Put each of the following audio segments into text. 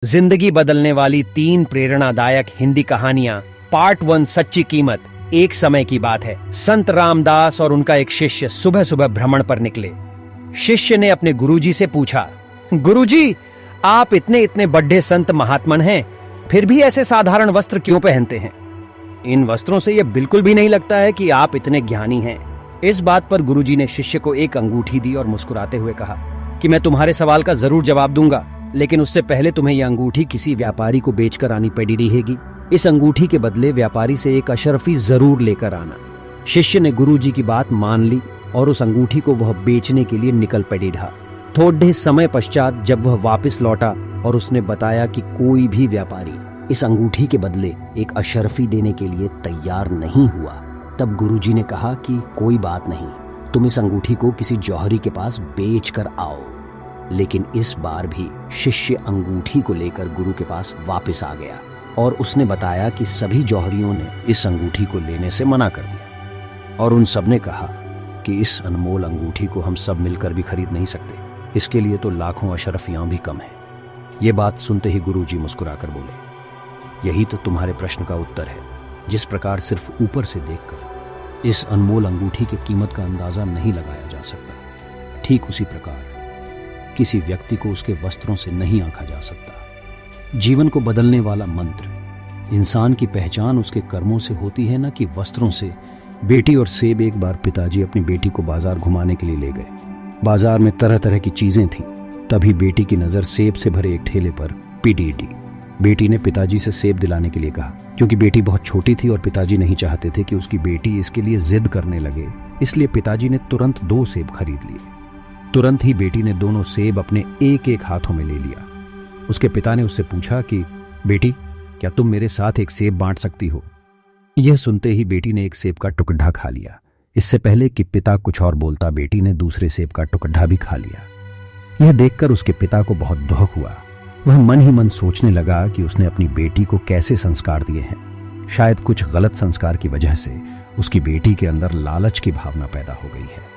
जिंदगी बदलने वाली 3 प्रेरणादायक हिंदी कहानियां पार्ट 1 सच्ची कीमत। एक समय की बात है, संत रामदास और उनका एक शिष्य सुबह सुबह भ्रमण पर निकले। शिष्य ने अपने गुरुजी से पूछा, गुरुजी, आप इतने इतने बड़े संत महात्मन हैं, फिर भी ऐसे साधारण वस्त्र क्यों पहनते हैं? इन वस्त्रों से यह बिल्कुल भी नहीं लगता है कि आप इतने ज्ञानी हैं। इस बात पर गुरुजी ने शिष्य को एक अंगूठी दी और मुस्कुराते हुए कहा कि मैं तुम्हारे सवाल का जरूर जवाब दूंगा, लेकिन उससे पहले तुम्हें यह अंगूठी किसी व्यापारी को बेचकर आनी पड़ी रहेगी। इस अंगूठी के बदले व्यापारी से एक अशर्फी जरूर लेकर आना। शिष्य ने गुरुजी की बात मान ली और उस अंगूठी को वह बेचने के लिए निकल पड़ी रहा। थोड़े समय पश्चात जब वह वापस लौटा और उसने बताया कि कोई भी व्यापारी इस अंगूठी के बदले एक अशर्फी देने के लिए तैयार नहीं हुआ, तब गुरुजी ने कहा कि कोई बात नहीं, तुम इस अंगूठी को किसी जौहरी के पास बेच कर आओ। लेकिन इस बार भी शिष्य अंगूठी को लेकर गुरु के पास वापस आ गया और उसने बताया कि सभी जौहरियों ने इस अंगूठी को लेने से मना कर दिया और उन सब ने कहा कि इस अनमोल अंगूठी को हम सब मिलकर भी खरीद नहीं सकते, इसके लिए तो लाखों अशरफियां भी कम है। ये बात सुनते ही गुरुजी मुस्कुराकर बोले, यही तो तुम्हारे प्रश्न का उत्तर है। जिस प्रकार सिर्फ ऊपर से देखकर इस अनमोल अंगूठी की कीमत का अंदाजा नहीं लगाया जा सकता, ठीक उसी प्रकार किसी व्यक्ति को उसके वस्त्रों से नहीं आंका जा सकता। जीवन को बदलने वाला मंत्र, इंसान की पहचान उसके कर्मों से होती है, न कि वस्त्रों से। बेटी और सेब। एक बार पिताजी अपनी बेटी को बाजार घुमाने के लिए ले गए। बाजार में तरह तरह की चीजें थीं। तभी बेटी की नजर सेब से भरे एक ठेले पर पड़ी। बेटी ने पिताजी से सेब दिलाने के लिए कहा। क्योंकि बेटी बहुत छोटी थी और पिताजी नहीं चाहते थे कि उसकी बेटी इसके लिए जिद करने लगे, इसलिए पिताजी ने तुरंत 2 सेब खरीद लिए। तुरंत ही बेटी ने दोनों सेब अपने एक एक हाथों में ले लिया। उसके पिता ने उससे पूछा कि बेटी, क्या तुम मेरे साथ एक सेब बांट सकती हो? यह सुनते ही बेटी ने एक सेब का टुकड़ा खा लिया। इससे पहले कि पिता कुछ और बोलता, बेटी ने दूसरे सेब का टुकड़ा भी खा लिया। यह देखकर उसके पिता को बहुत दुख हुआ। वह मन ही मन सोचने लगा कि उसने अपनी बेटी को कैसे संस्कार दिए हैं। शायद कुछ गलत संस्कार की वजह से उसकी बेटी के अंदर लालच की भावना पैदा हो गई है।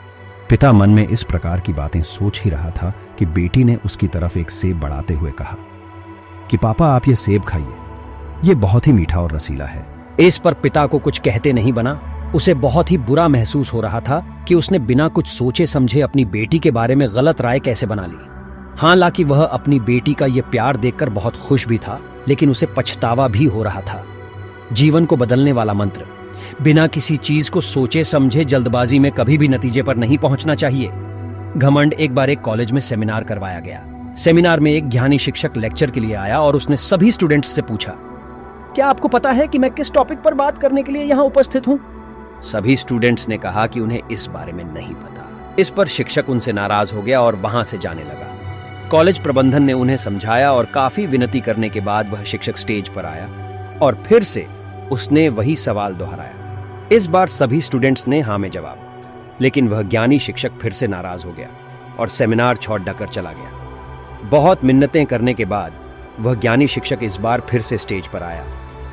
पिता मन में इस प्रकार की बातें सोच ही रहा था कि बेटी ने उसकी तरफ एक सेब बढ़ाते हुए कहा कि पापा, आप ये सेब खाइए, ये बहुत ही मीठा और रसीला है। इस पर पिता को कुछ कहते नहीं बना। उसे बहुत ही बुरा महसूस हो रहा था कि उसने बिना कुछ सोचे समझे अपनी बेटी के बारे में गलत राय कैसे बना ली। हालांकि वह अपनी बेटी का यह प्यार देखकर बहुत खुश भी था, लेकिन उसे पछतावा भी हो रहा था। जीवन को बदलने वाला मंत्र, बिना किसी चीज को सोचे समझे जल्दबाजी में कभी भी नतीजे पर नहीं पहुंचना चाहिए। घमंड। एक बार एक कॉलेज में सेमिनार करवाया गया। सेमिनार में एक ज्ञानी शिक्षक लेक्चर के लिए आया और उसने सभी स्टूडेंट्स से पूछा, क्या आपको पता है कि मैं किस टॉपिक पर बात करने के लिए यहां उपस्थित हूं? सभी स्टूडेंट्स ने कहा कि उन्हें इस बारे में नहीं पता। इस पर शिक्षक उनसे नाराज हो गया और वहां से जाने लगा। कॉलेज प्रबंधन ने उन्हें समझाया और काफी विनती करने के बाद वह शिक्षक स्टेज पर आया और फिर से उसने वही सवाल दोहराया। इस बार सभी स्टूडेंट्स ने हाँ में जवाब, लेकिन वह ज्ञानी शिक्षक फिर से नाराज हो गया और सेमिनार छोड़कर चला गया। बहुत मिन्नतें करने के बाद वह ज्ञानी शिक्षक इस बार फिर से स्टेज पर आया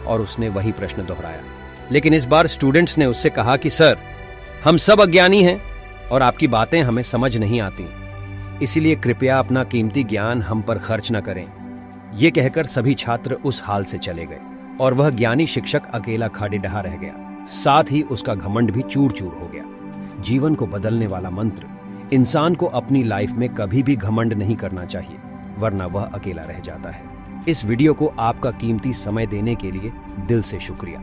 और उसने वही प्रश्न दोहराया, लेकिन इस बार स्टूडेंट्स ने उससे कहा कि सर, हम सब अज्ञानी हैं और आपकी बातें हमें समझ नहीं आती, इसीलिए कृपया अपना कीमती ज्ञान हम पर खर्च न करें। यह कहकर सभी छात्र उस हाल से चले गए और वह ज्ञानी शिक्षक अकेला खाड़े डहा रह गया। साथ ही उसका घमंड भी चूर चूर हो गया। जीवन को बदलने वाला मंत्र, इंसान को अपनी लाइफ में कभी भी घमंड नहीं करना चाहिए, वरना वह अकेला रह जाता है। इस वीडियो को आपका कीमती समय देने के लिए दिल से शुक्रिया।